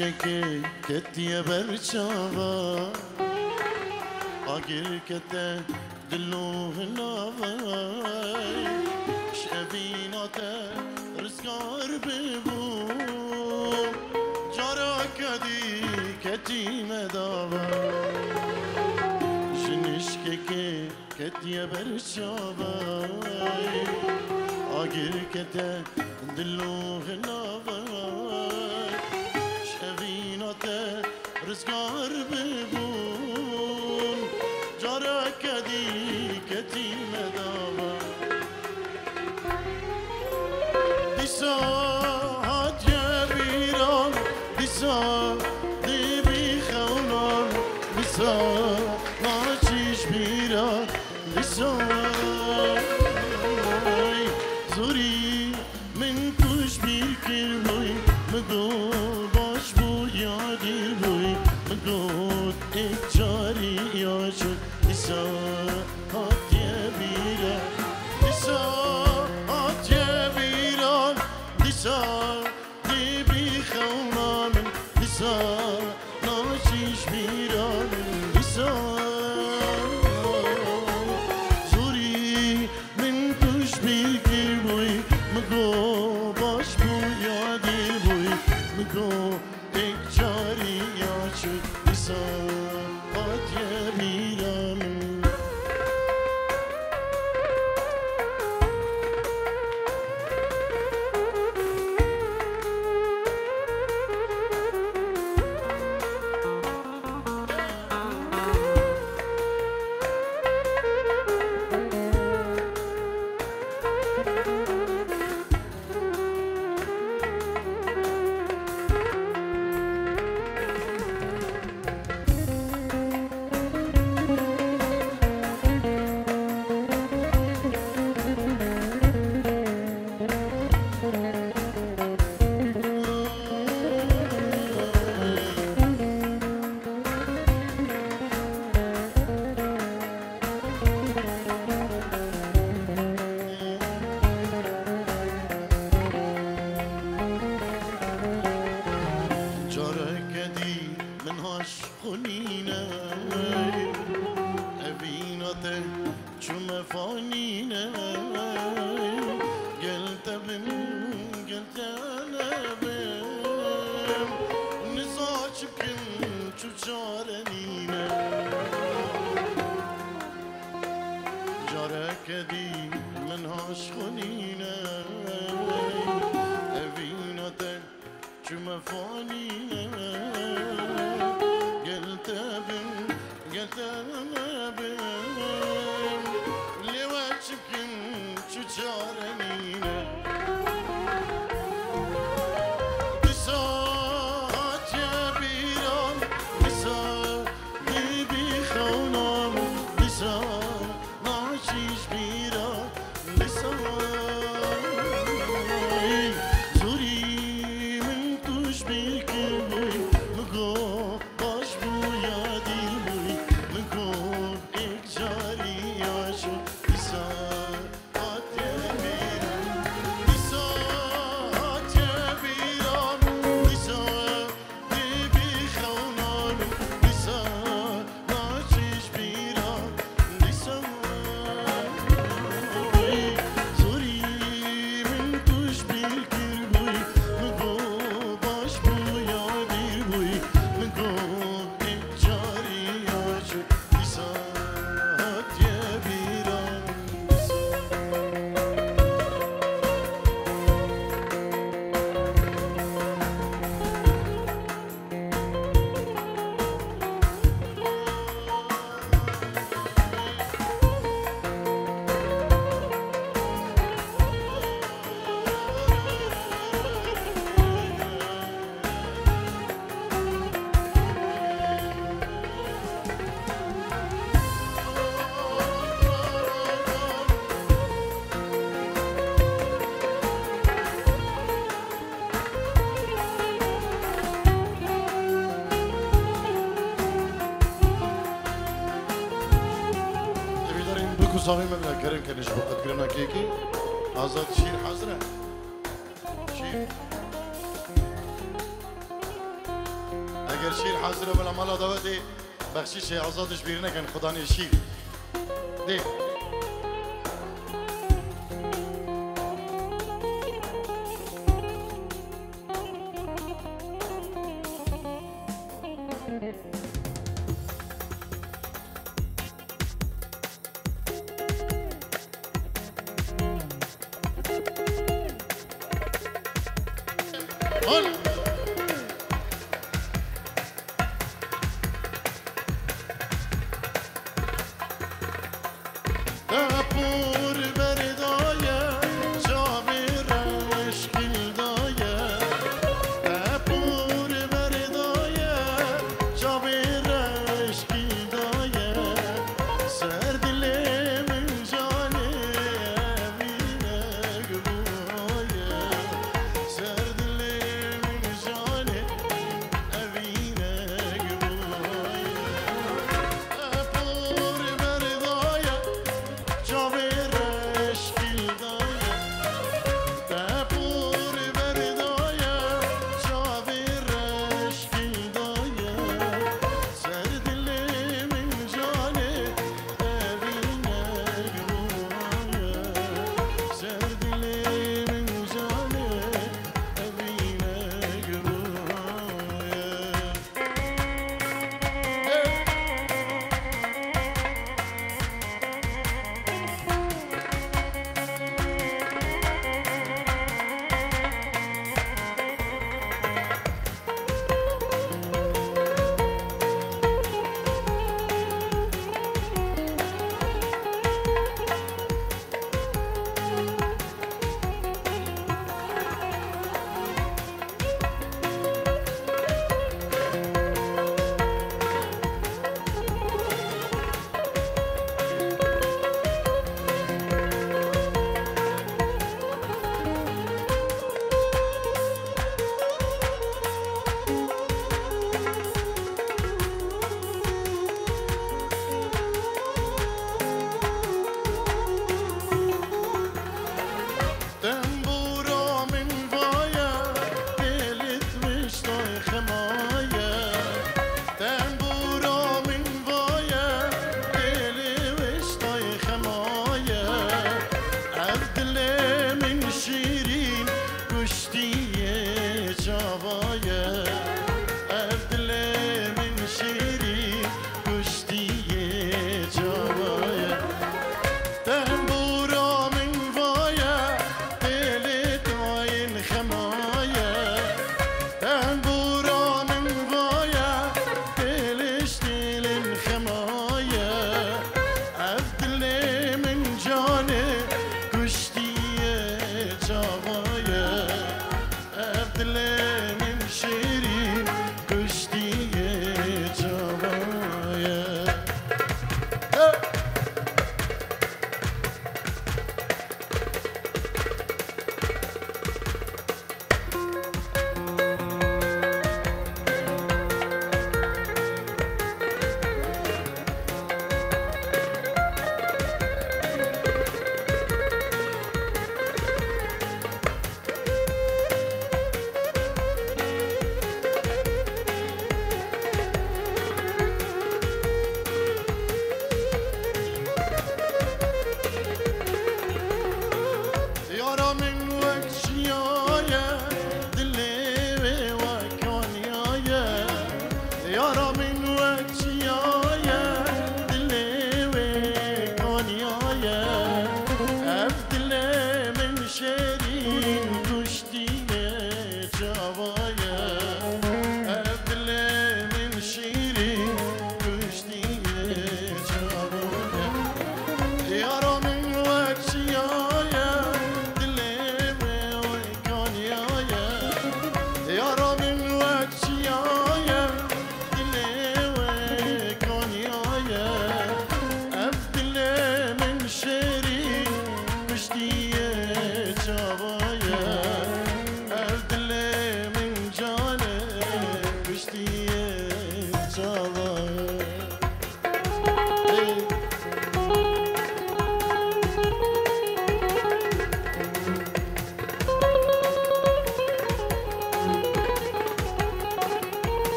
نشكك كتيا برشاوا آگیر کته دلو هنوای شبینات رزگار ببو جارا کدی کتی مداوا جنشکه کتی برشاوای آگیر کته دلو هنوای شبینات رزگار ببو جارا کدی کتی مداوا دیسا هات بیران دیسا دی بی خونان دیسا ناچیش بیران دیسا زوری من توش بیر کر بوی مگو باش بو یادی بوی مگو ایک جاری یا شد دیسا هات بیران دیسا هات بیران دیسا دی بی خونان دیسا ناچیش بیران دیسا زوری من توش بیر کر بوی مگو باش بو یادی بوی مگو ایک جاری یا شد دیسا هات بیران صافي مبلغ كريم كان يشبه قد كريمنا كيكي آزاد شير حاضرة شير اگر شیر حاضر بلا مالا داوته بخشیش آزادش بیرونه کن خدا نی شیر دی Jovem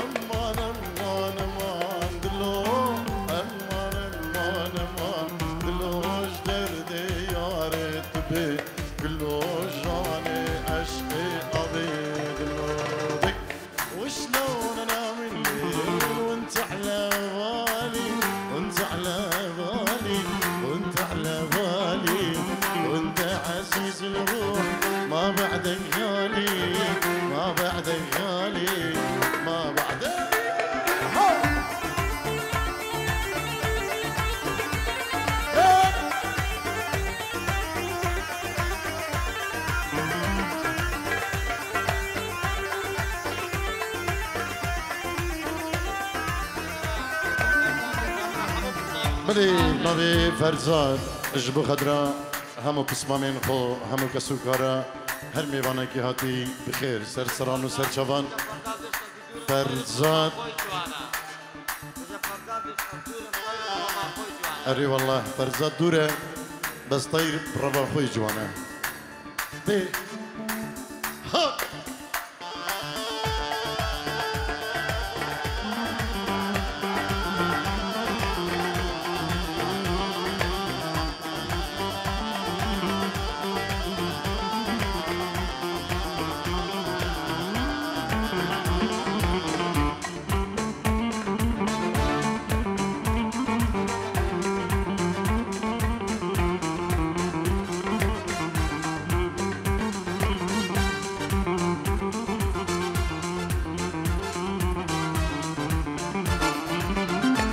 Aman aman aman dilo بلي نبي فرزاد اجبو خدرا همو قسمامين خو همو كسوكارا هر ميوانا كي هاتي بخير سر سران و سر چوان فرزاد اري والله فرزاد دوره بس طير بربا خوي جوانا دي ها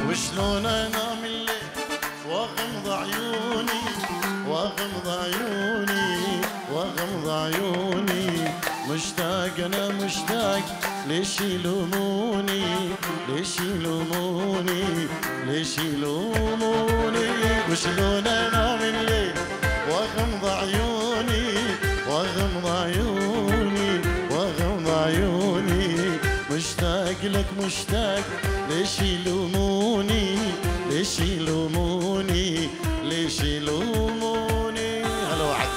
وشلون انام الليل واغمض عيوني واغمض عيوني واغمض عيوني مشتاق انا مشتاق ليش يلوموني ليش يلوموني ليش يلوموني وشلون انام الليل واغمض عيوني واغمض عيوني واغمض عيوني مشتاق لك مشتاق ليش يلوموني ليش يلوموني ليش يلوموني هلا وعد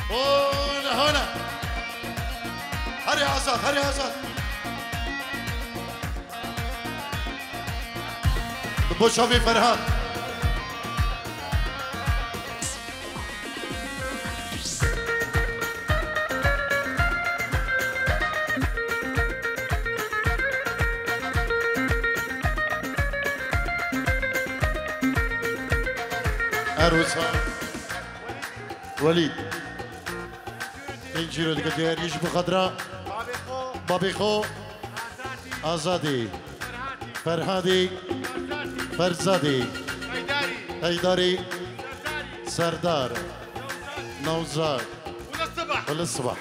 هنا هنا هري عصاد هري عصاد بوشوفي فرهاد أروسا وليد الجيرو اللي قدير يجبو خضراء بابي خو آزادي فرهادي فرزادي هيداري سردار نوزاد وللصبح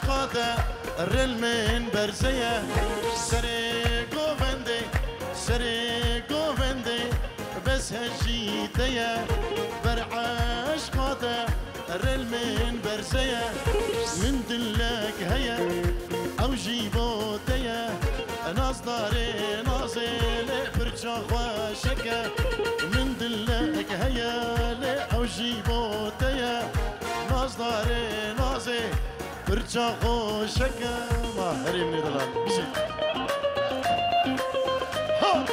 عشقاته الرل من برزيه سري قوفندي بس هجيتيه برعشقاته الرل من برزيه من دلك هيا او جيبوتيه ناس داري نازل برجا خوشكه من دلك هيا او جيبوتيه ناس داري نازل برجا خوشكه ما هريمني دلال بيجي ها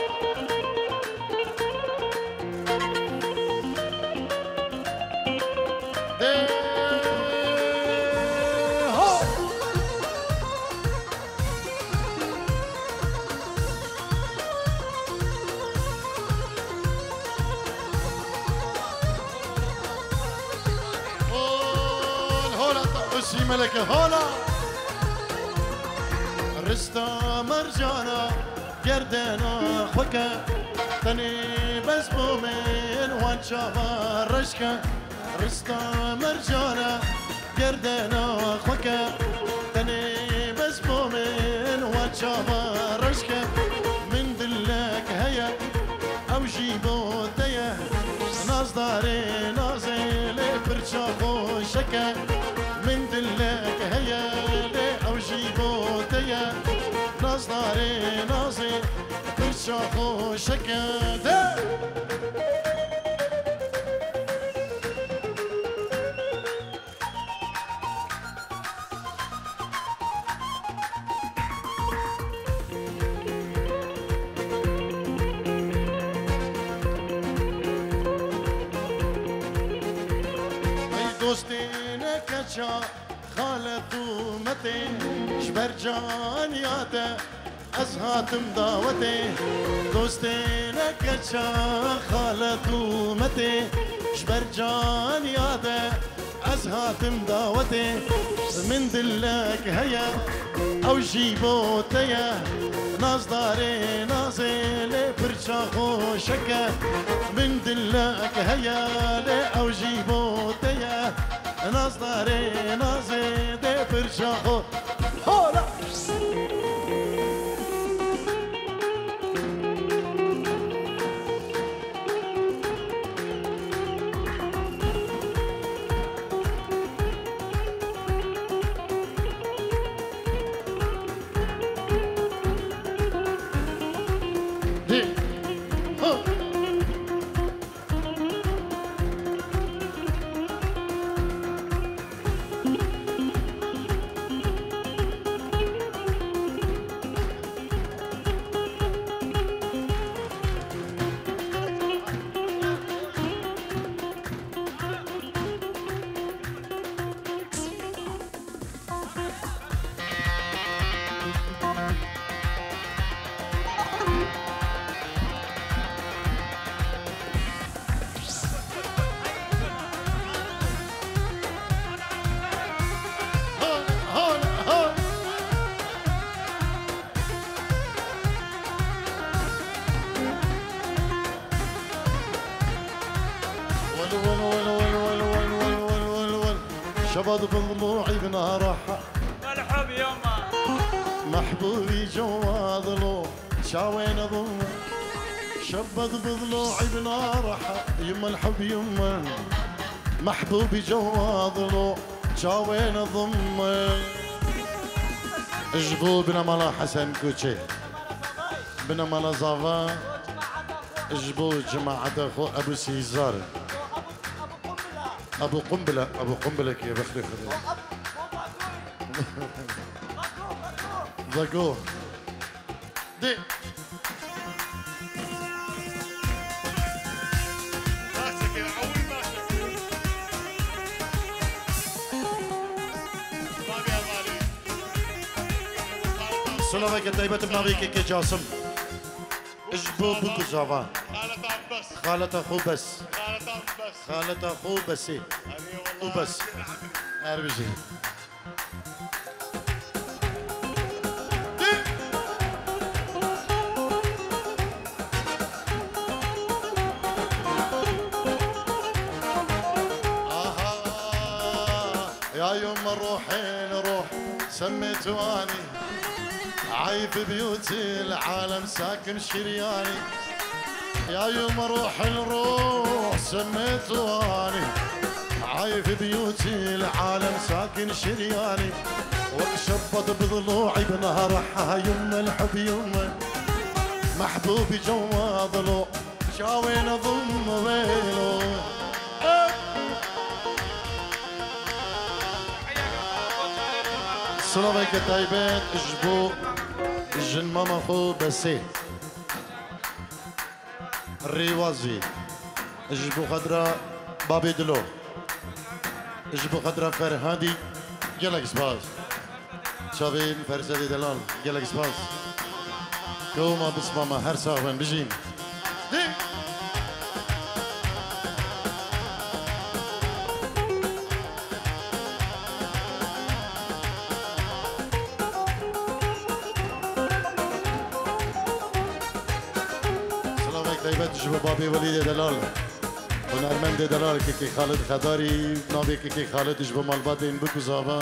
شي ملكة هولا رستا مرجانا قردنا خوكا تاني بس بومين وان شابا رشكا رستا مرجانا قردنا خوكا تاني بس بومين وان شابا رشكا من دلك هيا او جيبو تيا ناس داري نازل برشا خوشكا من دلك هيا او جيبو تيا ناس داري نازل برشا خوشكا خالتو متي شبرجان ياته أزهاتم دعوتي دوستينك كتشا خالتو متي شبرجان ياته أزهاتم دعوتي من دلك هيا أو جيبو تيا ناس داري نازل برشا خوشكا من دلك هيا أو جيبو تيا ناس داري نازل برشا خو هولا شباب بضلوعي بنارحة مرحب يما محبوبي جوا ضلوع شاوين ضم شباب بضلوعي بنارحة يما الحب يما محبوبي جوا ضلوع شاوين ضم اجبو بنا مالا حسن كوتشي بنا مالا زافا اجبو جماعة اخو ابو سيزار ابو قنبله يا بخلي خذ ضقوه دي ماسك يا عوي ماسك بابي يا غالي سلامك طيبة بناويك كي جاسم اجبو بوكو زافا خالة اخو بس خالة اخو بسي وبس اربجي يا يوم الروحين روح سميته اني عايف بيوتي العالم ساكن شرياني يا يوم اروح الروح سميته اني عايف بيوتي العالم ساكن شرياني وشبط بضلوعي بنهرها يمه الحب يمه محبوبي جوا ضلوع شاوين اضم ويلو سلامك طيبات اجبو جن ماما خو بسي الريوازي اجبو خضرا بابي دلو اجبو خضرا فرهادي جلك سباس شابين فرزادي دلال جلك سباس كوما بس ماما هر ساغن بجين جبو بابي وليد دلال ونرمند دلال كي خالد خداري نابي كي خالد جبو مالباتين بكو زابا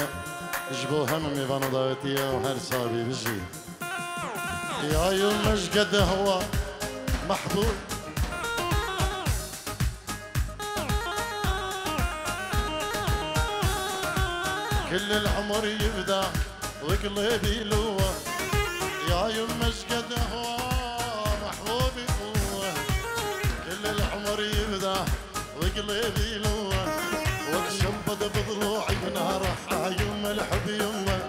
جبو هم ميفانو داوتية وهر صابي بجي يا يوم مش قد هو محبوب كل العمر يبدع وقلبي لوه يا يوم مش قد هو محبوبي يبدا وقلبي لوه وشنبض بضلوعي بنهرها يمه الحب يمه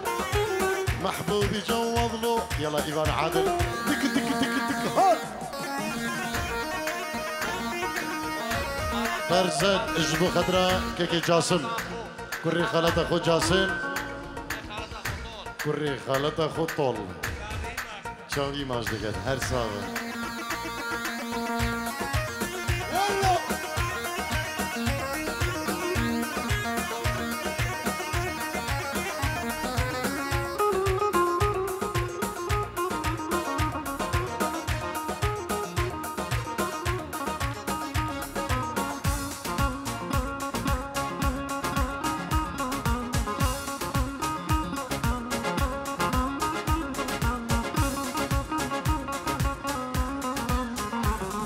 محبوبي جوض له يلا ايفان عادل دك دك دك دك هات فرزد اجبو خضراء كيكي جاسم كري خالد اخو جاسم كري خالد اخو طول شاوي ماجدقت هر صابر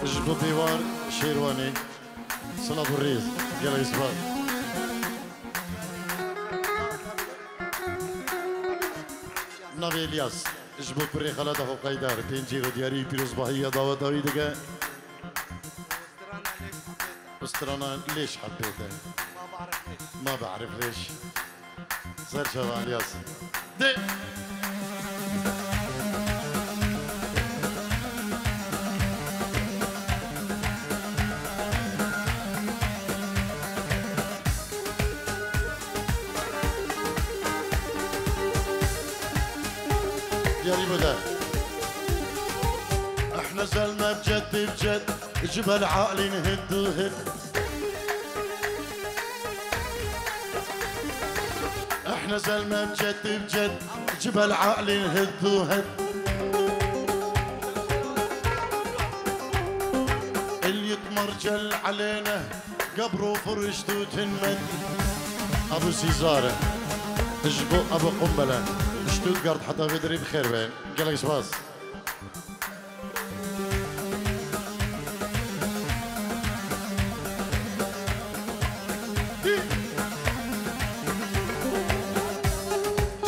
جبو ديوار شيرواني صلاة الريز يلا يسبان نبي الياس جبو بري خالد اخو قيدار بينجيرو دياري بيروز باهية داوة داوي دقا استرانا ليش حبيته؟ ما بعرف ليش صار شباب الياس دي دياري بدا احنا زلنا بجد بجد جبل عقلي نهد وهد احنا زلنا بجد بجد جبل عقلي نهد وهد اللي يتمرجل علينا قبره فرشته تنمد ابو سيزاره اجبو ابو قنبله شتوتغارت حتى بدري بخير بين قالك شباس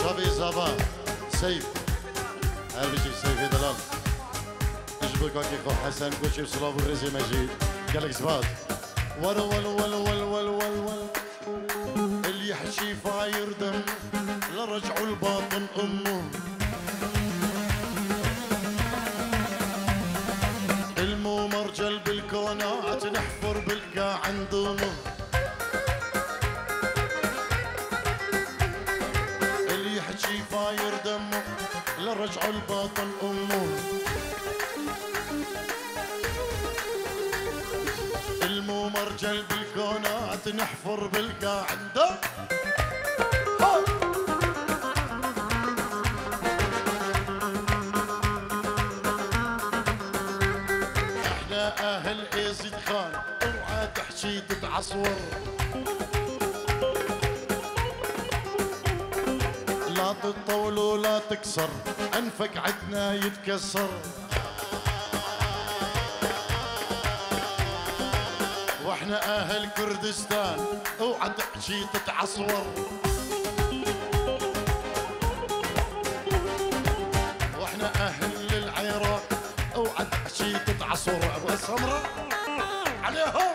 شابي زابا سيف هربجي سيف دلال اجبو كاكي خو حسن كوشي صلاب الرزي مجيد قالك شباس ول ول ول ول ول ول ول اللي يحشي فاير دم لرجعوا الباطن امه المو مرجل بالكونات نحفر بالكا عند امه اللي يحكي فاير دمه لرجعوا الباطن امه المو مرجل بالكونات نحفر بالكا عنده اهل ايزيد خان اوعى تحشي تتعصور لا تطول ولا تكسر، انفك عدنا يتكسر. واحنا اهل كردستان اوعى تحشي تتعصور. واحنا اهل العراق اوعى تحشي تتعصور. ابو السمره عليهم.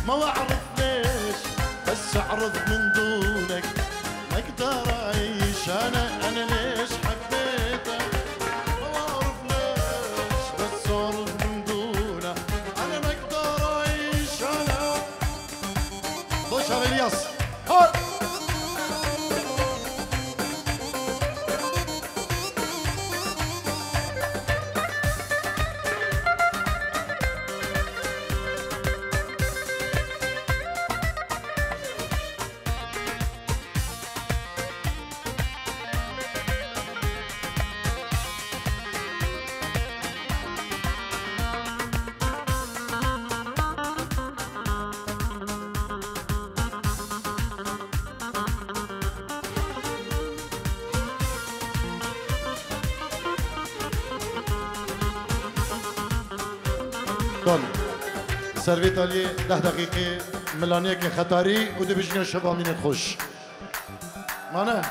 ما اعرف ليش بس اعرض من دونك ما اقدر اعيش. انا ليش حبيته ما اعرف ليش بس اعرض من دونه انا ما اقدر اعيش. انا خش على الياس سرفيت عليه 10 دقيقة ملانيك خطري ودي بجنة شباب من تخش معنا